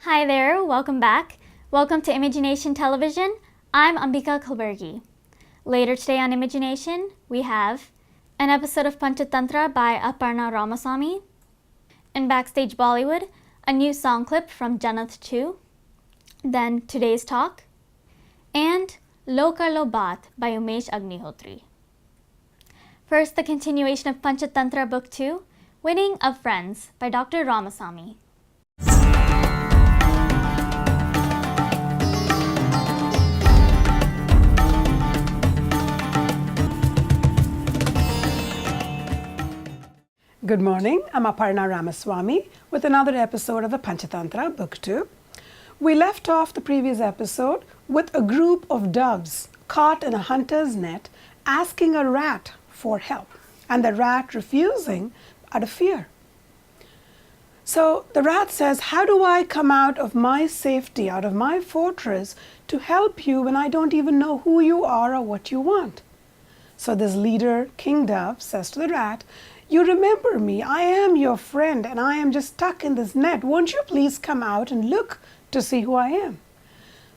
Hi there, welcome back. Welcome to Imagination Television. I'm Ambika Kulbergi. Later today on Imagination, we have an episode of Panchatantra by Aparna Ramaswamy. In Backstage Bollywood, a new song clip from Janath 2. Then today's talk. And Lo Kar Lo Baat by Umesh Agnihotri. First, the continuation of Panchatantra Book 2, Winning of Friends by Dr. Ramaswamy. Good morning, I'm Aparna Ramaswamy with another episode of the Panchatantra Book 2. We left off the previous episode with a group of doves caught in a hunter's net asking a rat for help, and the rat refusing out of fear. So the rat says, how do I come out of my safety, out of my fortress to help you when I don't even know who you are or what you want? So this leader, King Dove, says to the rat, you remember me, I am your friend and I am just stuck in this net. Won't you please come out and look to see who I am?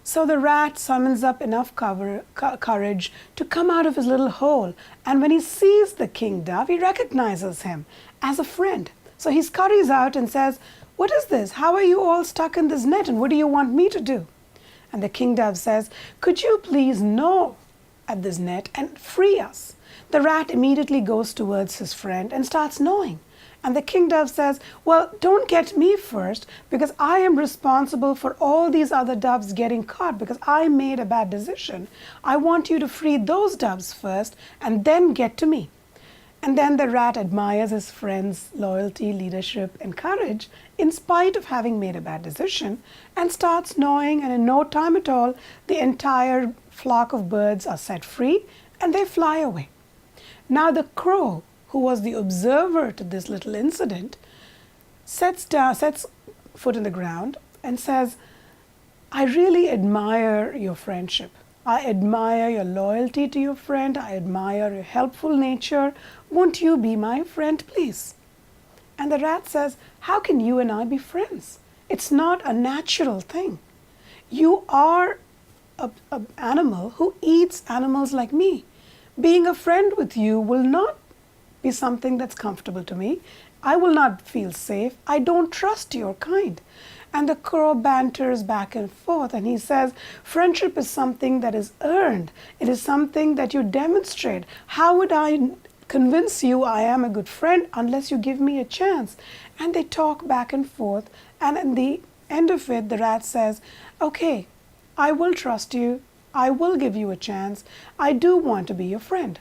So the rat summons up enough courage to come out of his little hole, and when he sees the King Dove, he recognizes him as a friend. So he scurries out and says, what is this? How are you all stuck in this net and what do you want me to do? And the King Dove says, could you please gnaw at this net and free us? The rat immediately goes towards his friend and starts gnawing. And the King Dove says, well, don't get me first because I am responsible for all these other doves getting caught because I made a bad decision. I want you to free those doves first and then get to me. And then the rat admires his friend's loyalty, leadership, and courage in spite of having made a bad decision and starts gnawing, and in no time at all, the entire flock of birds are set free and they fly away. Now the crow, who was the observer to this little incident, sets foot in the ground and says, I really admire your friendship. I admire your loyalty to your friend. I admire your helpful nature. Won't you be my friend, please? And the rat says, how can you and I be friends? It's not a natural thing. You are an animal who eats animals like me. Being a friend with you will not be something that's comfortable to me. I will not feel safe. I don't trust your kind. And the crow banters back and forth and he says, friendship is something that is earned. It is something that you demonstrate. How would I convince you I am a good friend unless you give me a chance? And they talk back and forth, and at the end of it, the rat says, okay, I will trust you. I will give you a chance. I do want to be your friend.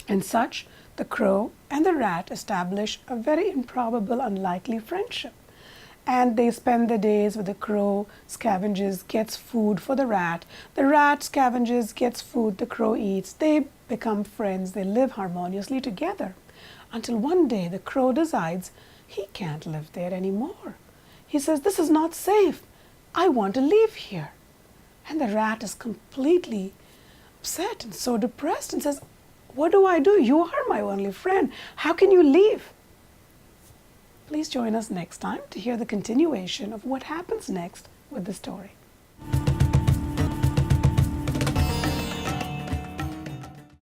And such, the crow and the rat establish a very improbable, unlikely friendship. And they spend the days with the crow scavenges, gets food for the rat scavenges, gets food, the crow eats. They become friends. They live harmoniously together until one day the crow decides he can't live there anymore. He says, this is not safe. I want to leave here. And the rat is completely upset and so depressed and says, what do I do? You are my only friend. How can you leave? Please join us next time to hear the continuation of what happens next with the story.